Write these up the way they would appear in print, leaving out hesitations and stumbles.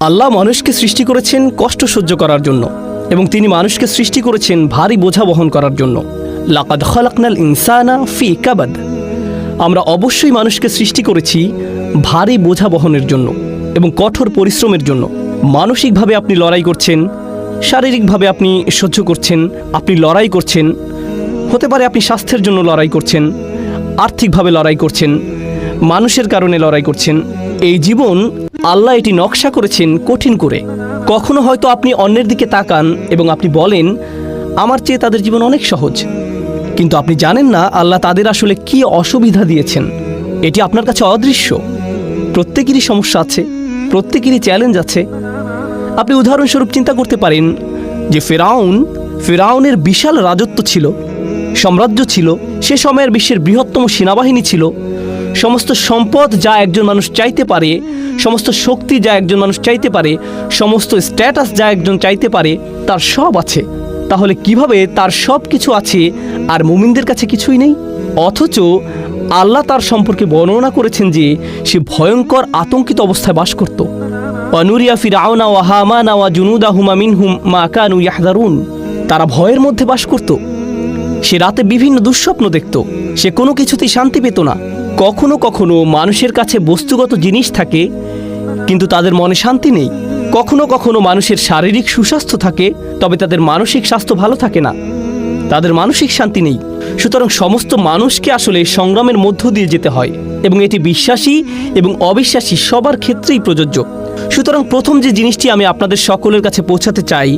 আল্লাহ মানুষকে সৃষ্টি করেছেন কষ্ট সহ্য করার জন্য এবং তিনি মানুষকে সৃষ্টি করেছেন ভারী বোঝা বহন করার জন্য। লাকাদ খালাকনাল ইনসানা ফি কাবাদ। আমরা অবশ্যই মানুষকে সৃষ্টি করেছি ভারী বোঝা বহনের জন্য এবং কঠোর পরিশ্রমের জন্য। মানসিকভাবে আপনি লড়াই করছেন, শারীরিকভাবে আপনি সহ্য করছেন, আপনি লড়াই করছেন। হতে পারে আপনি স্বাস্থ্যের জন্য লড়াই করছেন, আর্থিকভাবে লড়াই করছেন, মানুষের কারণে লড়াই করছেন। এই জীবন আল্লাহ এটি নকশা করেছেন কঠিন করে। কখনো হয়তো আপনি অন্যের দিকে তাকান এবং আপনি বলেন আমার চেয়ে তাদের জীবন অনেক সহজ, কিন্তু আপনি জানেন না আল্লাহ তাদের আসলে কি অসুবিধা দিয়েছেন। এটি আপনার কাছে অদৃশ্য। প্রত্যেকেরই সমস্যা আছে, প্রত্যেকেরই চ্যালেঞ্জ আছে। আপনি উদাহরণস্বরূপ চিন্তা করতে পারেন যে ফেরাউনের বিশাল রাজত্ব ছিল, সাম্রাজ্য ছিল, সে সময়ের বিশ্বের বৃহত্তম সেনাবাহিনী ছিল, সমস্ত সম্পদ যা একজন মানুষ চাইতে পারে, সমস্ত শক্তি যা একজন মানুষ চাইতে পারে, সমস্ত স্ট্যাটাস যা একজন চাইতে পারে, তার সব আছে। তাহলে কিভাবে তার সব কিছু আছে আর মুমিনদের কাছে কিছুই নেই? অথচ আল্লাহ তার সম্পর্কে বর্ণনা করেছেন যে সে ভয়ঙ্কর আতঙ্কিত অবস্থায় বাস করত। পানুরিয়া ফিরাউনা ওয়া হামানা ওয়া জুনুদাহুমা মিনহুম মা কানু ইয়াহযারুন। তারা ভয়ের মধ্যে বাস করত। সে রাতে বিভিন্ন দুঃস্বপ্ন দেখত। সে কোনো কিছুতেই শান্তি পেত না। কখনো কখনো মানুষের কাছে বস্তুগত জিনিস থাকে কিন্তু তাদের মনে শান্তি নেই। কখনো কখনো মানুষের শারীরিক সুস্বাস্থ্য থাকে তবে তাদের মানসিক স্বাস্থ্য ভালো থাকে না, তাদের মানসিক শান্তি নেই। সুতরাং সমস্ত মানুষকে আসলে সংগ্রামের মধ্য দিয়ে যেতে হয় এবং এটি বিশ্বাসী এবং অবিশ্বাসী সবার ক্ষেত্রেই প্রযোজ্য। সুতরাং প্রথম যে জিনিসটি আমি আপনাদের সকলের কাছে পৌঁছাতে চাই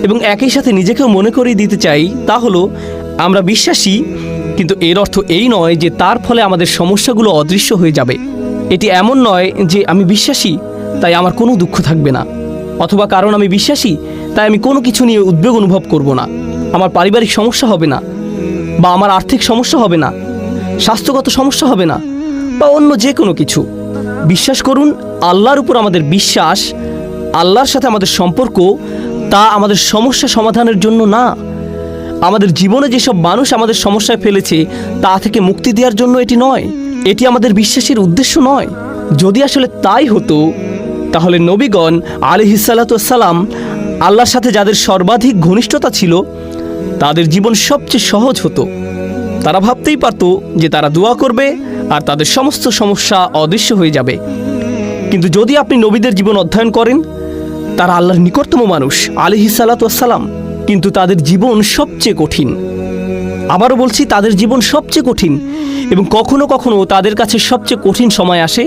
এবং একই সাথে নিজেকেও মনে করিয়ে দিতে চাই তা হলো আমরা বিশ্বাসী, কিন্তু এর অর্থ এই নয় যে তার ফলে আমাদের সমস্যাগুলো অদৃশ্য হয়ে যাবে। এটি এমন নয় যে আমি বিশ্বাসী তাই আমার কোনো দুঃখ থাকবে না, অথবা কারণ আমি বিশ্বাসী তাই আমি কোনো কিছু নিয়ে উদ্বেগ অনুভব করব না, আমার পারিবারিক সমস্যা হবে না, বা আমার আর্থিক সমস্যা হবে না, স্বাস্থ্যগত সমস্যা হবে না, বা অন্য যে কোনো কিছু। বিশ্বাস করুন, আল্লাহর উপর আমাদের বিশ্বাস, আল্লাহর সাথে আমাদের সম্পর্ক, তা আমাদের সমস্যা সমাধানের জন্য না। আমাদের জীবনে যেসব মানুষ আমাদের সমস্যায় ফেলেছে তা থেকে মুক্তি দেওয়ার জন্য এটি নয়। এটি আমাদের বিশ্বাসের উদ্দেশ্য নয়। যদি আসলে তাই হতো তাহলে নবীগণ আলাইহিসসালাতু ওয়াসসালাম আল্লাহর সাথে যাদের সর্বাধিক ঘনিষ্ঠতা ছিল তাদের জীবন সবচেয়ে সহজ হতো। তারা ভাবতেই পারত যে তারা দোয়া করবে আর তাদের সমস্ত সমস্যা অদৃশ্য হয়ে যাবে। কিন্তু যদি আপনি নবীদের জীবন অধ্যয়ন করেন, তারা আল্লাহর নিকটতম মানুষ আলাইহিসসালাতু ওয়াসসালাম, কিন্তু তাদের জীবন সবচেয়ে কঠিন। আবারও বলছি, তাদের জীবন সবচেয়ে কঠিন এবং কখনো কখনো তাদের কাছে সবচেয়ে কঠিন সময় আসে,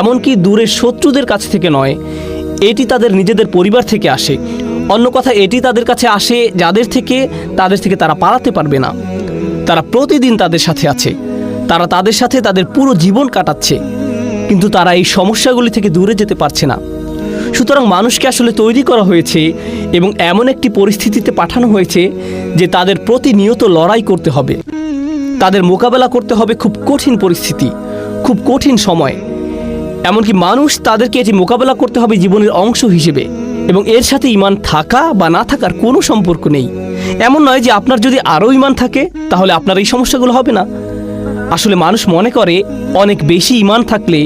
এমনকি দূরের শত্রুদের কাছ থেকে নয়, এটি তাদের নিজেদের পরিবার থেকে আসে। অন্য কথা, এটি তাদের কাছে আসে তাদের থেকে তারা পালাতে পারবে না। তারা প্রতিদিন তাদের সাথে আছে, তারা তাদের সাথে তাদের পুরো জীবন কাটাচ্ছে, কিন্তু তারা এই সমস্যাগুলি থেকে দূরে যেতে পারছে না। সুতরাং মানুষকে আসলে তৈরি করা হয়েছে এবং এমন একটি পরিস্থিতিতে পাঠানো হয়েছে যে তাদের প্রতিনিয়ত লড়াই করতে হবে, তাদের মোকাবেলা করতে হবে খুব কঠিন পরিস্থিতি, খুব কঠিন সময়। এমনকি মানুষ তাদেরকে এটি মোকাবেলা করতে হবে জীবনের অংশ হিসেবে, এবং এর সাথে ঈমান থাকা বা না থাকার কোনো সম্পর্ক নেই। এমন নয় যে আপনার যদি আরও ঈমান থাকে তাহলে আপনার এই সমস্যাগুলো হবে না। আসলে মানুষ মনে করে অনেক বেশি ঈমান থাকলে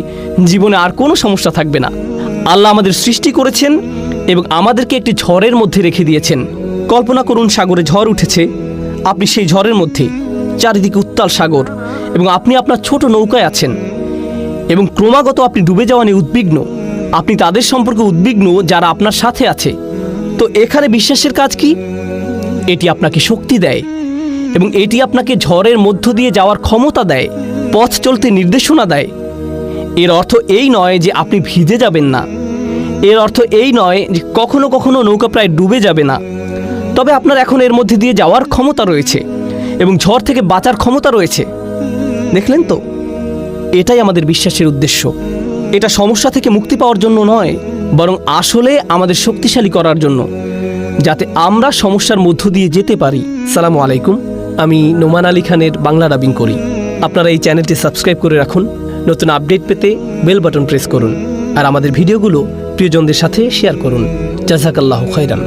জীবনে আর কোনো সমস্যা থাকবে না। আল্লাহ আমাদের সৃষ্টি করেছেন এবং আমাদেরকে একটি ঝড়ের মধ্যে রেখে দিয়েছেন। কল্পনা করুন, সাগরে ঝড় উঠেছে, আপনি সেই ঝড়ের মধ্যে, চারিদিকে উত্তাল সাগর, এবং আপনি আপনার ছোট নৌকায় আছেন এবং ক্রমাগত আপনি ডুবে যাওয়া নিয়ে উদ্বিগ্ন। আপনি তাদের সম্পর্কে উদ্বিগ্ন যারা আপনার সাথে আছে। তো এখানে বিশ্বাসের কাজ কি? এটি আপনাকে শক্তি দেয় এবং এটি আপনাকে ঝড়ের মধ্য দিয়ে যাওয়ার ক্ষমতা দেয়, পথ চলতে নির্দেশনা দেয়। এর অর্থ এই নয় যে আপনি ভিজে যাবেন না, এর অর্থ এই নয় যে কখনো কখনো নৌকা প্রায় ডুবে যাবে না, তবে আপনার এখন এর মধ্যে দিয়ে যাওয়ার ক্ষমতা রয়েছে এবং ঝড় থেকে বাঁচার ক্ষমতা রয়েছে। দেখলেন তো, এটাই আমাদের বিশ্বাসের উদ্দেশ্য। এটা সমস্যা থেকে মুক্তি পাওয়ার জন্য নয়, বরং আসলে আমাদের শক্তিশালী করার জন্য, যাতে আমরা সমস্যার মধ্য দিয়ে যেতে পারি। সালামু আলাইকুম, আমি নোমান আলী খানের বাংলা ডাবিং করি। আপনারা এই চ্যানেলটি সাবস্ক্রাইব করে রাখুন। নতুন আপডেট পেতে বেল বাটন প্রেস করুন আর আমাদের ভিডিওগুলো প্রিয়জনদের সাথে শেয়ার করুন। জাযাকাল্লাহু খাইরান।